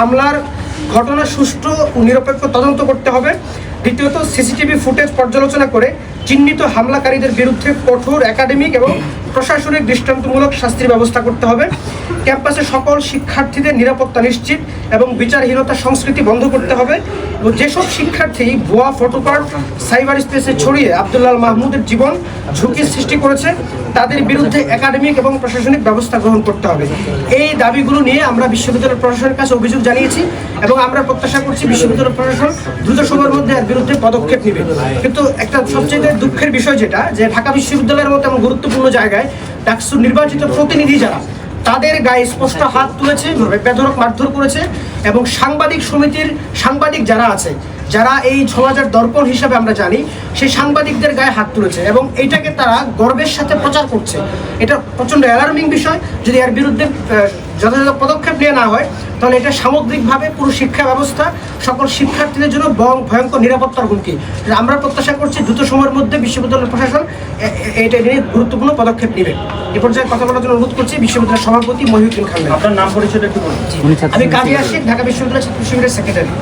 হামলার ঘটনা সুষ্ঠু ও নিরপেক্ষ তদন্ত করতে হবে। দ্বিতীয়ত, সিসিটিভি ফুটেজ পর্যালোচনা করে চিহ্নিত হামলাকারীদের বিরুদ্ধে কঠোর একাডেমিক এবং প্রশাসনিক দৃষ্টান্তমূলক শাস্তির ব্যবস্থা করতে হবে। ক্যাম্পাসে সকল শিক্ষার্থীদের নিরাপত্তা নিশ্চিত এবং বিচারহীনতা সংস্কৃতি বন্ধ করতে হবে। এবং যেসব শিক্ষার্থী ভুয়া ফটোকার্ড সাইবার স্পেসে ছড়িয়ে আব্দুল্লাহ মাহমুদের জীবন ঝুঁকির সৃষ্টি করেছে, তাদের বিরুদ্ধে একাডেমিক এবং প্রশাসনিক ব্যবস্থা গ্রহণ করতে হবে। এই দাবিগুলো নিয়ে আমরা বিশ্ববিদ্যালয় প্রশাসনের কাছে অভিযোগ জানিয়েছি এবং আমরা প্রত্যাশা করছি বিশ্ববিদ্যালয় প্রশাসন দ্রুত সময়ের মধ্যে এর বিরুদ্ধে পদক্ষেপ নেবে। কিন্তু একটা সবচেয়ে দুঃখের বিষয় যেটা, যে ঢাকা বিশ্ববিদ্যালয়ের মতো এমন গুরুত্বপূর্ণ জায়গায় ডাকসুর নির্বাচিত প্রতিনিধি যারা, তাদের গায়ে স্পষ্ট হাত তুলেছে, বেধড়ক মারধর করেছে এবং সাংবাদিক সমিতির সাংবাদিক যারা আছে, যারা এই সমাজের দর্পণ হিসাবে আমরা জানি, সেই সাংবাদিকদের গায়ে হাত তুলেছে এবং এইটাকে তারা গর্বের সাথে প্রচার করছে। এটা প্রচণ্ড অ্যালার্মিং বিষয়। যদি এর বিরুদ্ধে যথাযথ পদক্ষেপ নেওয়া না হয়, তাহলে এটা সামগ্রিকভাবে পুরো শিক্ষা ব্যবস্থা, সকল শিক্ষার্থীদের জন্য ভয়ঙ্কর নিরাপত্তার হুমকি। আমরা প্রত্যাশা করছি দ্রুত সময়ের মধ্যে বিশ্ববিদ্যালয় প্রশাসন এটা নিয়ে গুরুত্বপূর্ণ পদক্ষেপ নেবে। এ পর্যায়ে কথা বলার জন্য অনুরোধ করছি বিশ্ববিদ্যালয়ের সভাপতি মহিউদ্দিন খান। আপনার নাম পরিচয়টা একটু বলুন। আমি কাজী আশিক, ঢাকা বিশ্ববিদ্যালয় ছাত্র শিবিরের সেক্রেটারি।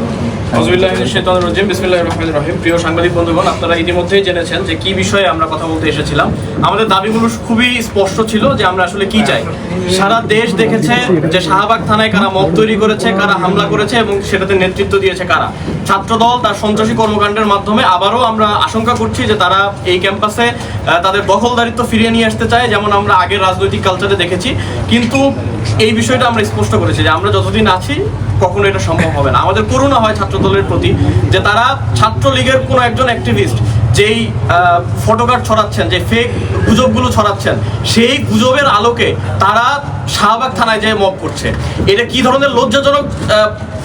প্রিয় সাংবাদিক বন্ধুগণ, আপনারা ইতিমধ্যেই জেনেছেন যে কি বিষয়ে আমরা কথা বলতে এসেছিলাম। আমাদের দাবিগুলো খুবই স্পষ্ট ছিল যে আমরা আসলে কি চাই। সারা দেশ দেখেছে যে শাহবাগ থানায় কারা মব তৈরি করেছে, কারা হামলা করেছে এবং সেটাতে নেতৃত্ব দিয়েছে কারা। ছাত্রদল তার সন্ত্রাসী কর্মকাণ্ডের মাধ্যমে আবারও আমরা আশঙ্কা করছি যে তারা এই ক্যাম্পাসে তাদের দখলদারিত্ব ফিরিয়ে নিয়ে আসতে চায়, যেমন আমরা আগের রাজনৈতিক কালচারে দেখেছি। কিন্তু এই বিষয়টা আমরা স্পষ্ট করেছি যে আমরা যতদিন আছি কখনো এটা সম্ভব হবে না। আমাদের করুণা হয় ছাত্রদলের প্রতি যে তারা ছাত্রলীগের কোনো একজন অ্যাক্টিভিস্ট যেই ফটোকার্ড ছড়াচ্ছেন, যে ফেক গুজবগুলো ছড়াচ্ছেন, সেই গুজবের আলোকে তারা শাহবাগ থানায় যেয়ে মব করছে। এটা কি ধরনের লজ্জাজনক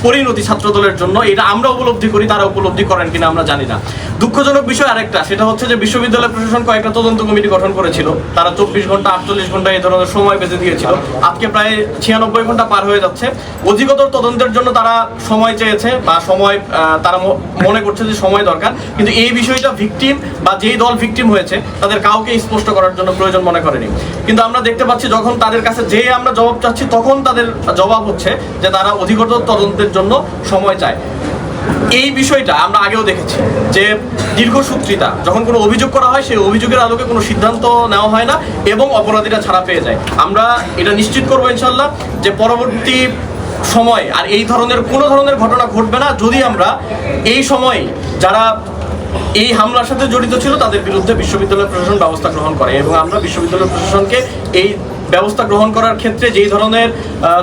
পরিণতি ছাত্রদলের জন্য, এটা আমরা উপলব্ধি করি, তারা উপলব্ধি করেন কিনা আমরা জানি না। দুঃখজনক বিষয় আরেকটা, সেটা হচ্ছে যে বিশ্ববিদ্যালয় প্রশাসন কয়েকটা তদন্ত কমিটি গঠন করেছিল। তারা 24 ঘন্টা 48 ঘন্টা এই ধরনের সময় বেঁধে দিয়েছিল। আজকে প্রায় 96 ঘন্টা পার হয়ে যাচ্ছে। অধিকতর তদন্তের জন্য তারা সময় চেয়েছে বা সময় তারা মনে করছে যে সময় দরকার, কিন্তু এই বিষয়টা ভিকটিম বা যেই দল ভিকটিম হয়েছে তাদের কাউকে স্পষ্ট করার জন্য প্রয়োজন মনে করেনি। কিন্তু আমরা দেখতে পাচ্ছি যখন তাদের কাছে যে আমরা জবাব চাচ্ছি, তখন তাদের জবাব হচ্ছে যে তারা অধিকতর তদন্তের জন্য সময় চায়। এই বিষয়টা আমরা আগেও দেখেছি যে দীর্ঘসূত্রিতা, যখন কোনো অভিযোগ করা হয় সেই অভিযোগের আলোকে কোনো সিদ্ধান্ত নেওয়া হয় না এবং অপরাধীরা ছাড়া পেয়ে যায়। আমরা এটা নিশ্চিত করবো ইনশাল্লাহ যে পরবর্তী সময় আর এই ধরনের কোনো ধরনের ঘটনা ঘটবে না, যদি আমরা এই সময় যারা এই হামলার সাথে জড়িত ছিল তাদের বিরুদ্ধে বিশ্ববিদ্যালয় প্রশাসন ব্যবস্থা গ্রহণ করে। এবং আমরা বিশ্ববিদ্যালয় প্রশাসনকে এই ব্যবস্থা গ্রহণ করার ক্ষেত্রে যেই ধরনের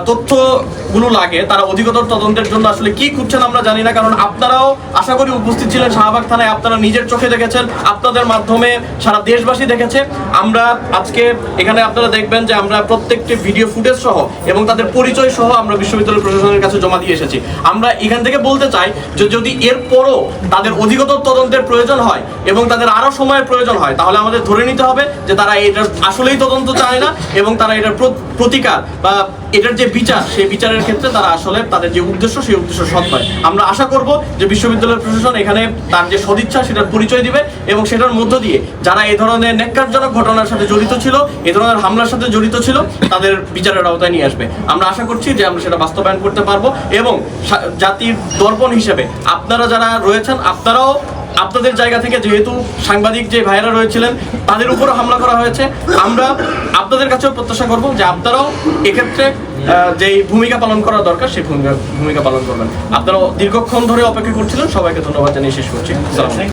তথ্যগুলো লাগে, তারা অধিকতর তদন্তের জন্য আসলে কি খুঁজছেন আমরা জানি না। কারণ আপনারাও আশা করি উপস্থিত ছিলেন শাহবাগ থানায়, আপনারা নিজের চোখে দেখেছেন, আপনাদের মাধ্যমে সারা দেশবাসী দেখেছে। আমরা আজকে এখানে আপনারা দেখবেন যে আমরা প্রত্যেকটি ভিডিও ফুটেজ সহ এবং তাদের পরিচয় সহ আমরা বিশ্ববিদ্যালয় প্রশাসনের কাছে জমা দিয়ে এসেছি। আমরা এখান থেকে বলতে চাই যে যদি এরপরও তাদের অধিকতর তদন্তের প্রয়োজন হয় এবং তাদের আরও সময়ের প্রয়োজন হয়, তাহলে আমাদের ধরে নিতে হবে যে তারা এটার আসলেই তদন্ত চায় না এবং তারা এটার প্রতিকার বা এটার যে বিচার, সেই বিচারের ক্ষেত্রে তারা আসলে তাদের যে উদ্দেশ্য, সেই উদ্দেশ্য সৎ হয়। আমরা আশা করব যে বিশ্ববিদ্যালয় প্রশাসন এখানে তার যে সদিচ্ছা সেটার পরিচয় দিবে এবং সেটার মধ্য দিয়ে যারা এই ধরনের ন্যাক্কারজনক ঘটনার সাথে জড়িত ছিল, এই ধরনের হামলার সাথে জড়িত ছিল, তাদের বিচারের আওতায় নিয়ে আসবে। আমরা আশা করছি যে আমরা সেটা বাস্তবায়ন করতে পারবো এবং জাতির দর্পণ হিসেবে আপনারা যারা রয়েছেন, আপনারাও আপনাদের জায়গা থেকে, যেহেতু সাংবাদিক যে ভাইয়েরা রয়েছিলেন তাদের উপরও হামলা করা হয়েছে, আমরা আপনাদের কাছেও প্রত্যাশা করব যে আপনারাও এক্ষেত্রে যেই ভূমিকা পালন করা দরকার সেই ভূমিকা পালন করবেন। আপনারাও দীর্ঘক্ষণ ধরে অপেক্ষা করছিলেন। সবাইকে ধন্যবাদ জানিয়ে শেষ করছি।